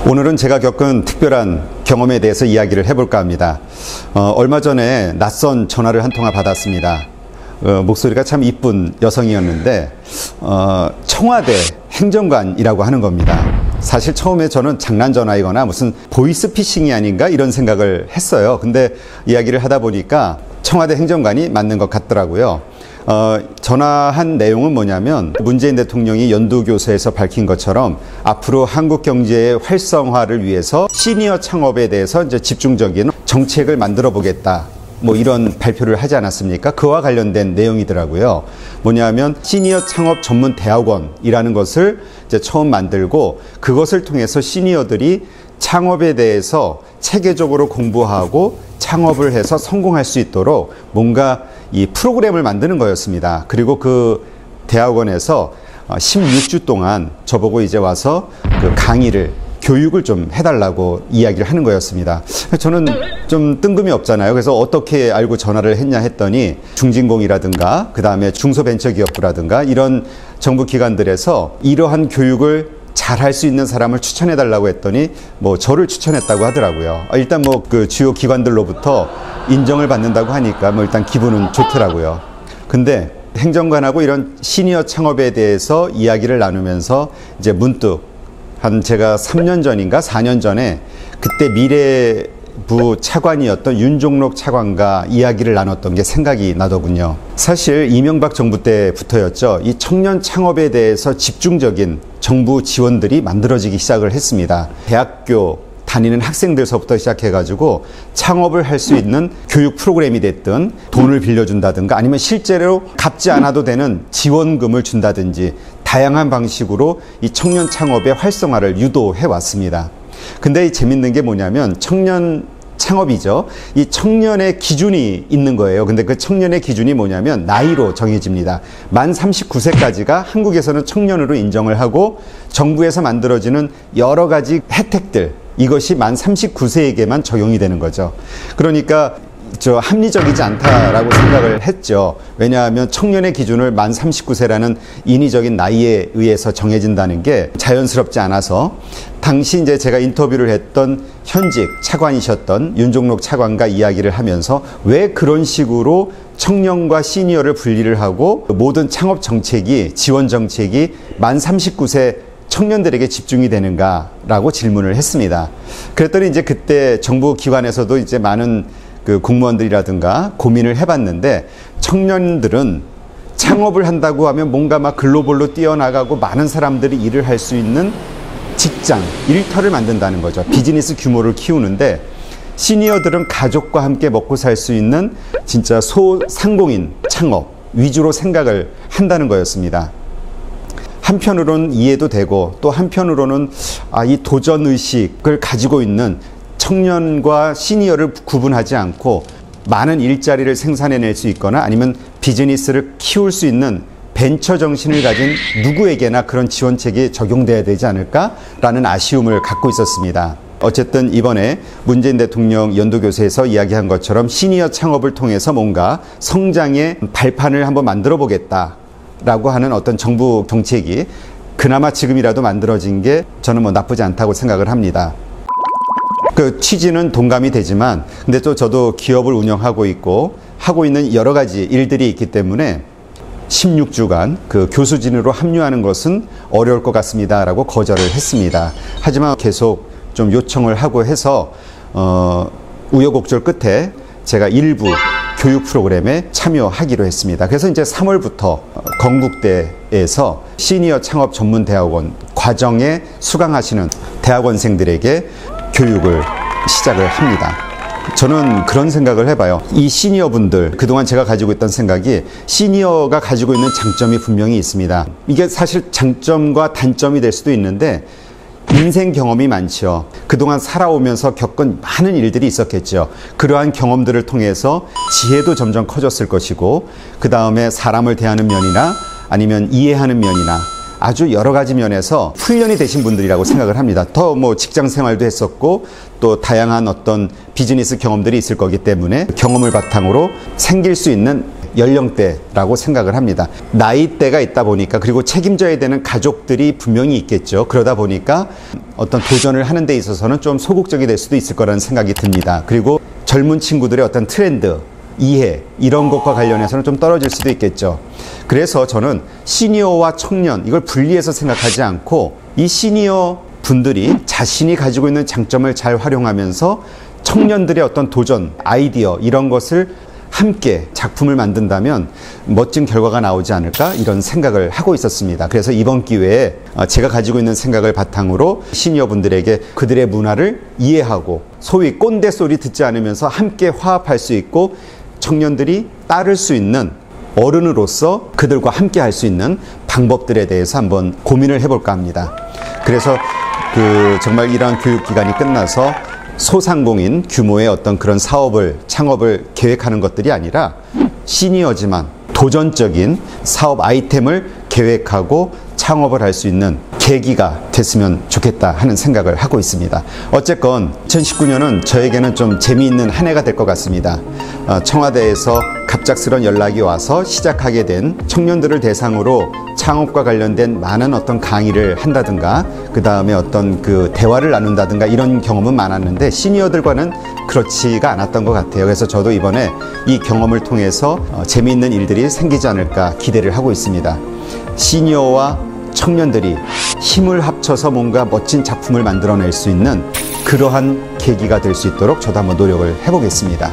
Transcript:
오늘은 제가 겪은 특별한 경험에 대해서 이야기를 해볼까 합니다. 얼마 전에 낯선 전화를 한 통화 받았습니다. 목소리가 참 이쁜 여성이었는데 청와대 행정관이라고 하는 겁니다. 사실 처음에 저는 장난 전화이거나 무슨 보이스피싱이 아닌가 이런 생각을 했어요. 근데 이야기를 하다 보니까 청와대 행정관이 맞는 것 같더라고요. 전화한 내용은 뭐냐면 문재인 대통령이 연두교수에서 밝힌 것처럼 앞으로 한국 경제의 활성화를 위해서 시니어 창업에 대해서 이제 집중적인 정책을 만들어 보겠다. 뭐 이런 발표를 하지 않았습니까? 그와 관련된 내용이더라고요. 뭐냐면 시니어 창업 전문 대학원이라는 것을 이제 처음 만들고 그것을 통해서 시니어들이 창업에 대해서 체계적으로 공부하고 창업을 해서 성공할 수 있도록 뭔가 이 프로그램을 만드는 거였습니다. 그리고 그 대학원에서 16주 동안 저보고 이제 와서 그 강의를 교육을 좀 해달라고 이야기를 하는 거였습니다. 저는 좀 뜬금이 없잖아요. 그래서 어떻게 알고 전화를 했냐 했더니 중진공이라든가 그 다음에 중소벤처기업부라든가 이런 정부 기관들에서 이러한 교육을 잘 할 수 있는 사람을 추천해 달라고 했더니 뭐 저를 추천했다고 하더라고요. 일단 뭐 그 주요 기관들로부터 인정을 받는다고 하니까 뭐 일단 기분은 좋더라고요. 근데 행정관하고 이런 시니어 창업에 대해서 이야기를 나누면서 이제 문득 한 제가 3년 전인가 4년 전에 그때 미래부 차관이었던 윤종록 차관과 이야기를 나눴던 게 생각이 나더군요. 사실 이명박 정부 때부터였죠. 이 청년 창업에 대해서 집중적인 정부 지원들이 만들어지기 시작을 했습니다. 대학교 다니는 학생들서부터 시작해가지고 창업을 할 수 있는 교육 프로그램이 됐든 돈을 빌려준다든가 아니면 실제로 갚지 않아도 되는 지원금을 준다든지 다양한 방식으로 이 청년 창업의 활성화를 유도해 왔습니다. 근데 이 재밌는 게 뭐냐면 청년 창업이죠. 이 청년의 기준이 있는 거예요. 근데 그 청년의 기준이 뭐냐면 나이로 정해집니다. 만 39세까지가 한국에서는 청년으로 인정을 하고 정부에서 만들어지는 여러 가지 혜택들 이것이 만 39세에게만 적용이 되는 거죠. 그러니까 합리적이지 않다라고 생각을 했죠. 왜냐하면 청년의 기준을 만 39세라는 인위적인 나이에 의해서 정해진다는 게 자연스럽지 않아서 당시 이제 제가 인터뷰를 했던 현직 차관이셨던 윤종록 차관과 이야기를 하면서 왜 그런 식으로 청년과 시니어를 분리를 하고 모든 창업 정책이 지원 정책이 만 39세 청년들에게 집중이 되는가라고 질문을 했습니다. 그랬더니 이제 그때 정부 기관에서도 이제 많은 그 공무원들이라든가 고민을 해봤는데 청년들은 창업을 한다고 하면 뭔가 막 글로벌로 뛰어나가고 많은 사람들이 일을 할 수 있는 직장, 일터를 만든다는 거죠. 비즈니스 규모를 키우는데 시니어들은 가족과 함께 먹고 살 수 있는 진짜 소상공인 창업 위주로 생각을 한다는 거였습니다. 한편으로는 이해도 되고 또 한편으로는 이 도전의식을 가지고 있는 청년과 시니어를 구분하지 않고 많은 일자리를 생산해낼 수 있거나 아니면 비즈니스를 키울 수 있는 벤처 정신을 가진 누구에게나 그런 지원책이 적용돼야 되지 않을까라는 아쉬움을 갖고 있었습니다. 어쨌든 이번에 문재인 대통령 연두교수에서 이야기한 것처럼 시니어 창업을 통해서 뭔가 성장의 발판을 한번 만들어 보겠다라고 하는 어떤 정부 정책이 그나마 지금이라도 만들어진 게 저는 뭐 나쁘지 않다고 생각을 합니다. 그 취지는 동감이 되지만 근데 또 저도 기업을 운영하고 있고 하고 있는 여러 가지 일들이 있기 때문에 16주간 그 교수진으로 합류하는 것은 어려울 것 같습니다라고 거절을 했습니다. 하지만 계속 좀 요청을 하고 해서 우여곡절 끝에 제가 일부 교육 프로그램에 참여하기로 했습니다. 그래서 이제 3월부터 건국대에서 시니어 창업 전문 대학원 과정에 수강하시는 대학원생들에게 교육을 시작을 합니다. 저는 그런 생각을 해봐요. 이 시니어분들, 그동안 제가 가지고 있던 생각이 시니어가 가지고 있는 장점이 분명히 있습니다. 이게 사실 장점과 단점이 될 수도 있는데 인생 경험이 많죠. 그동안 살아오면서 겪은 많은 일들이 있었겠죠. 그러한 경험들을 통해서 지혜도 점점 커졌을 것이고 그 다음에 사람을 대하는 면이나 아니면 이해하는 면이나 아주 여러 가지 면에서 훈련이 되신 분들이라고 생각을 합니다. 더 뭐 직장 생활도 했었고 또 다양한 어떤 비즈니스 경험들이 있을 거기 때문에 경험을 바탕으로 생길 수 있는 연령대라고 생각을 합니다. 나이대가 있다 보니까, 그리고 책임져야 되는 가족들이 분명히 있겠죠. 그러다 보니까 어떤 도전을 하는 데 있어서는 좀 소극적이 될 수도 있을 거라는 생각이 듭니다. 그리고 젊은 친구들의 어떤 트렌드, 이해, 이런 것과 관련해서는 좀 떨어질 수도 있겠죠. 그래서 저는 시니어와 청년, 이걸 분리해서 생각하지 않고 이 시니어 분들이 자신이 가지고 있는 장점을 잘 활용하면서 청년들의 어떤 도전, 아이디어, 이런 것을 함께 작품을 만든다면 멋진 결과가 나오지 않을까, 이런 생각을 하고 있었습니다. 그래서 이번 기회에 제가 가지고 있는 생각을 바탕으로 시니어 분들에게 그들의 문화를 이해하고 소위 꼰대 소리 듣지 않으면서 함께 화합할 수 있고 청년들이 따를 수 있는 어른으로서 그들과 함께 할 수 있는 방법들에 대해서 한번 고민을 해볼까 합니다. 그래서 정말 이러한 교육기간이 끝나서 소상공인 규모의 어떤 그런 사업을, 창업을 계획하는 것들이 아니라 시니어지만 도전적인 사업 아이템을 계획하고 창업을 할 수 있는 계기가 됐으면 좋겠다 하는 생각을 하고 있습니다. 어쨌건 2019년은 저에게는 좀 재미있는 한 해가 될 것 같습니다. 청와대에서 갑작스런 연락이 와서 시작하게 된 청년들을 대상으로 창업과 관련된 많은 어떤 강의를 한다든가, 그 다음에 어떤 대화를 나눈다든가, 이런 경험은 많았는데 시니어들과는 그렇지가 않았던 것 같아요. 그래서 저도 이번에 이 경험을 통해서 재미있는 일들이 생기지 않을까 기대를 하고 있습니다. 시니어와 청년들이 힘을 합쳐서 뭔가 멋진 작품을 만들어낼 수 있는 그러한 계기가 될 수 있도록 저도 한번 노력을 해보겠습니다.